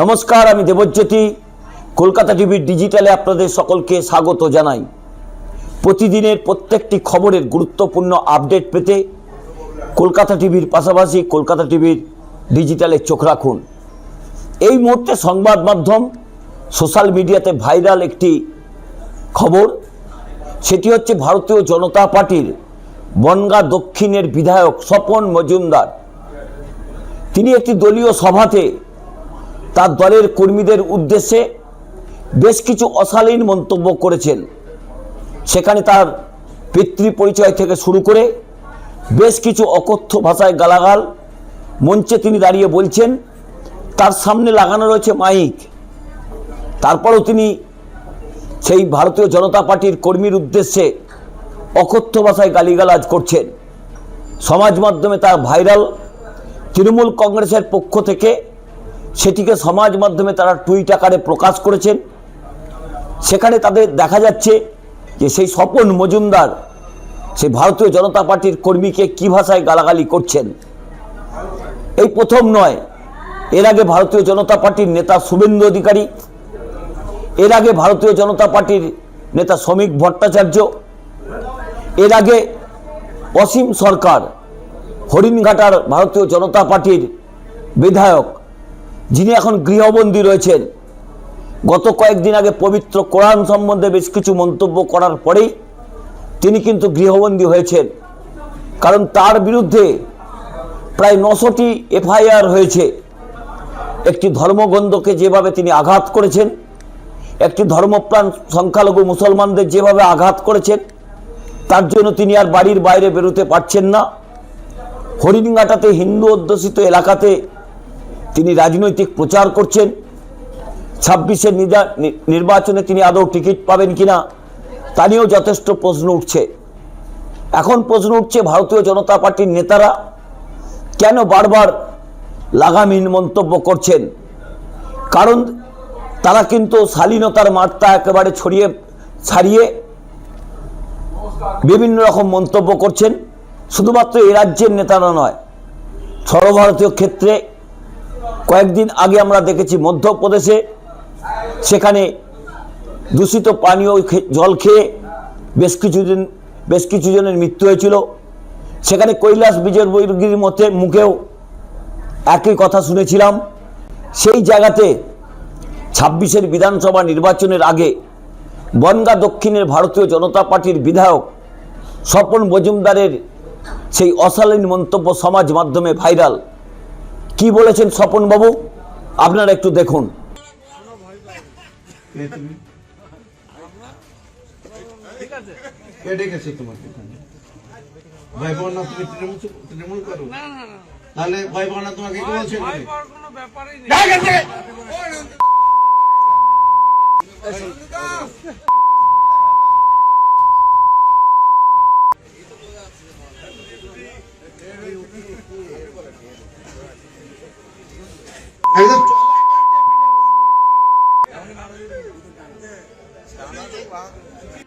নমস্কার, আমি দেবজ্যোতি। কলকাতা টিভির ডিজিটালে আপনাদের সকলকে স্বাগত জানাই। প্রতিদিনের প্রত্যেকটি খবরের গুরুত্বপূর্ণ আপডেট পেতে কলকাতা টিভির পাশাপাশি কলকাতা টিভির ডিজিটালে চোখ রাখুন। এই মুহূর্তে সংবাদ মাধ্যম সোশ্যাল মিডিয়াতে ভাইরাল একটি খবর, সেটি হচ্ছে ভারতীয় জনতা পার্টির বনগাঁ দক্ষিণের বিধায়ক স্বপন মজুমদার। তিনি একটি দলীয় সভাতে তার দলের কর্মীদের উদ্দেশ্যে বেশ কিছু অশালীন মন্তব্য করেছেন। সেখানে তার পিতৃ পরিচয় থেকে শুরু করে বেশ কিছু অকথ্য ভাষায় গালাগাল মঞ্চে তিনি দাঁড়িয়ে বলছেন। তার সামনে লাগানো রয়েছে মাইক, তারপরেও তিনি সেই ভারতীয় জনতা পার্টির কর্মীর উদ্দেশ্যে অকথ্য ভাষায় গালিগালাজ করছেন। সমাজ মাধ্যমে তার ভাইরাল। তৃণমূল কংগ্রেসের পক্ষ থেকে সেটিকে সমাজ মাধ্যমে তারা টুইট আকারে প্রকাশ করেছেন। সেখানে তাদের দেখা যাচ্ছে যে সেই স্বপন মজুমদার সেই ভারতীয় জনতা পার্টির কর্মীকে কী ভাষায় গালাগালি করছেন। এই প্রথম নয়, এর আগে ভারতীয় জনতা পার্টির নেতা শুভেন্দু অধিকারী, এর আগে ভারতীয় জনতা পার্টির নেতা শ্রমিক ভট্টাচার্য, এর আগে অসীম সরকার হরিণঘাটার ভারতীয় জনতা পার্টির বিধায়ক, যিনি এখন গৃহবন্দী রয়েছেন। গত কয়েকদিন আগে পবিত্র কোরআন সম্বন্ধে বেশ কিছু মন্তব্য করার পরেই তিনি কিন্তু গৃহবন্দী হয়েছেন, কারণ তার বিরুদ্ধে প্রায় 900টি এফআইআর হয়েছে। একটি ধর্মগ্রন্থকে যেভাবে তিনি আঘাত করেছেন, একটি ধর্মপ্রাণ সংখ্যালঘু মুসলমানদের যেভাবে আঘাত করেছেন, তার জন্য তিনি আর বাড়ির বাইরে বেরোতে পারছেন না। হরিণঘাটাতে হিন্দু অধ্যুষিত এলাকাতে তিনি রাজনৈতিক প্রচার করছেন। 26-এর নির্বাচনে তিনি আদৌ টিকিট পাবেন কিনা তা নিয়েও যথেষ্ট প্রশ্ন উঠছে। এখন প্রশ্ন উঠছে ভারতীয় জনতা পার্টির নেতারা কেন বারবার লাগামহীন মন্তব্য করছেন। কারণ তারা কিন্তু শালীনতার মাত্রা একেবারে ছাড়িয়ে বিভিন্ন রকম মন্তব্য করছেন। শুধুমাত্র এই রাজ্যের নেতারা নয়, সর্বভারতীয় ক্ষেত্রে কয়েকদিন আগে আমরা দেখেছি মধ্যপ্রদেশে, সেখানে দূষিত পানীয় জল খেয়ে বেশ কিছু জনের মৃত্যু হয়েছিল। সেখানে কৈলাস বিজয়বর্গীর মুখেও একই কথা শুনেছিলাম। সেই জায়গাতে 26-এর বিধানসভা নির্বাচনের আগে বনগাঁ দক্ষিণের ভারতীয় জনতা পার্টির বিধায়ক স্বপন মজুমদারের সেই অশালীন মন্তব্য সমাজ মাধ্যমে ভাইরাল। কি বলেছেন স্বপন বাবু, আপনারা একটু দেখুন। একদম